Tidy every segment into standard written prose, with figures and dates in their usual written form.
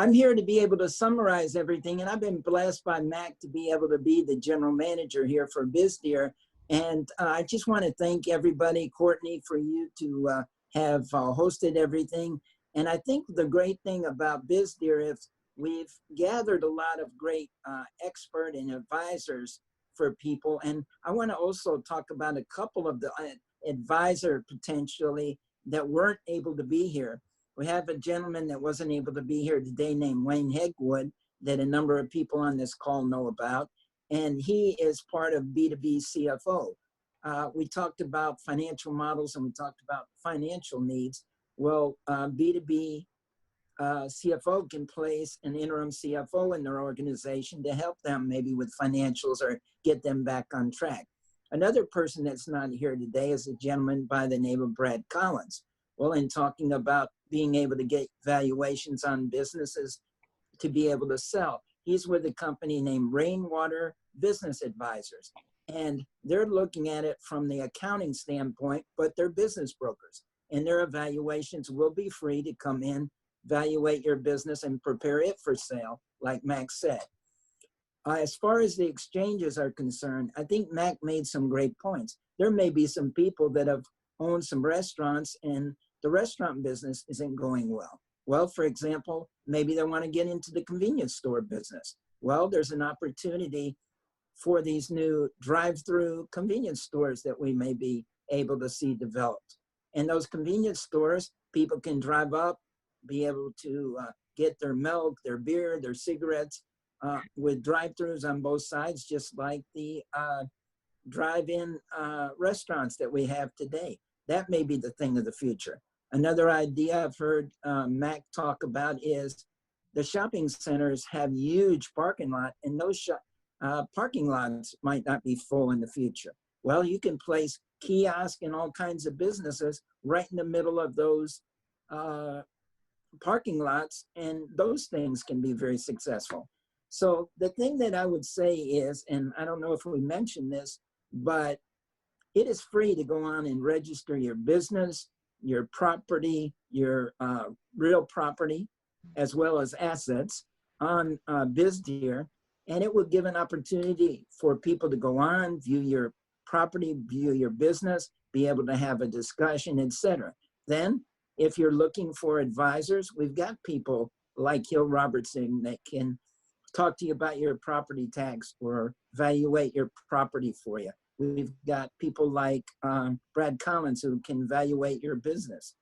I'm here to be able to summarize everything, and I've been blessed by Mac to be able to be the general manager here for Bizder. And I just want to thank everybody, Courtney, for you to have hosted everything. And I think the great thing about Bizder is we've gathered a lot of great expert and advisors for people. And I want to also talk about a couple of the advisor potentially that weren't able to be here. We have a gentleman that wasn't able to be here today named Wayne Hegwood that a number of people on this call know about. And he is part of B2B CFO. We talked about financial models and we talked about financial needs. Well, B2B CFO can place an interim CFO in their organization to help them maybe with financials or get them back on track. Another person that's not here today is a gentleman by the name of Brad Collins. Well, in talking about being able to get valuations on businesses to be able to sell, he's with a company named Rainwater Business Advisors. And they're looking at it from the accounting standpoint, but they're business brokers. And their evaluations will be free to come in, evaluate your business, and prepare it for sale, like Max said. As far as the exchanges are concerned, I think Mac made some great points. There may be some people that have owned some restaurants and the restaurant business isn't going well. Well, for example, maybe they want to get into the convenience store business. Well, there's an opportunity for these new drive-through convenience stores that we may be able to see developed. And those convenience stores, people can drive up, be able to get their milk, their beer, their cigarettes with drive-throughs on both sides, just like the drive-in restaurants that we have today. That may be the thing of the future. Another idea I've heard Mac talk about is the shopping centers have huge parking lot, and those parking lots might not be full in the future. Well, you can place kiosks and all kinds of businesses right in the middle of those parking lots, and those things can be very successful. So the thing that I would say is, and I don't know if we mentioned this, but it is free to go on and register your business, your property, your real property, as well as assets on Bizder. And it will give an opportunity for people to go on, view your property, view your business, be able to have a discussion, etc. Then, if you're looking for advisors, we've got people like Hill Robertson that can talk to you about your property tax or evaluate your property for you. We've got people like Brad Collins who can evaluate your business.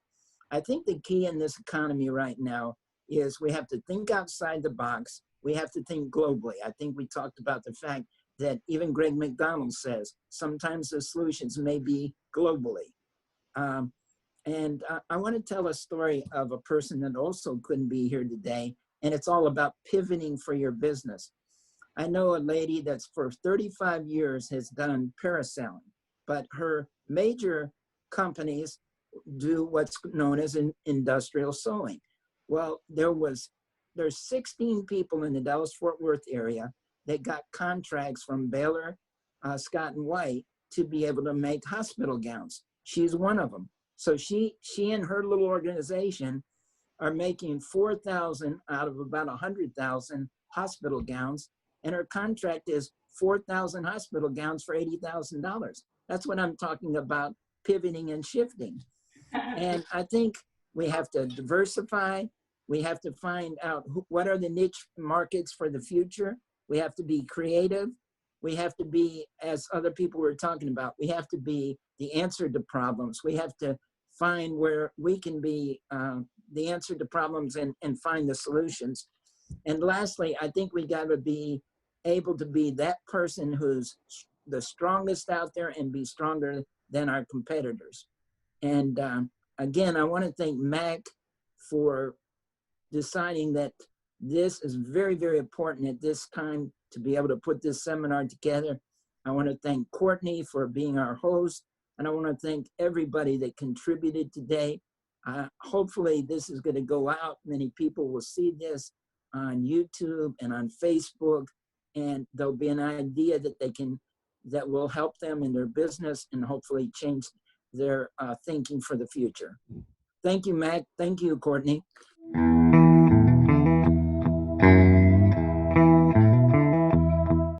I think the key in this economy right now is we have to think outside the box. We have to think globally. I think we talked about the fact that even Greg McDonald says sometimes the solutions may be globally. And I want to tell a story of a person that also couldn't be here today, and it's all about pivoting for your business. I know a lady that's for 35 years has done parasailing, but her major companies do what's known as an industrial sewing. Well, there's 16 people in the Dallas-Fort Worth area that got contracts from Baylor, Scott & White to be able to make hospital gowns. She's one of them. So she and her little organization are making 4,000 out of about 100,000 hospital gowns. And her contract is 4,000 hospital gowns for $80,000. That's what I'm talking about, pivoting and shifting. And I think we have to diversify. We have to find out what are the niche markets for the future. We have to be creative. We have to be, as other people were talking about, we have to be the answer to problems. We have to find where we can be the answer to problems and find the solutions. And lastly, I think we got to be able to be that person who's the strongest out there and be stronger than our competitors. And again, I want to thank Mac for deciding that this is very, very important at this time to be able to put this seminar together. I want to thank Courtney for being our host, and I want to thank everybody that contributed today. Hopefully this is going to go out. Many people will see this on YouTube and on Facebook, and there'll be an idea that will help them in their business and hopefully change their thinking for the future. Thank you, Mac. Thank you, Courtney.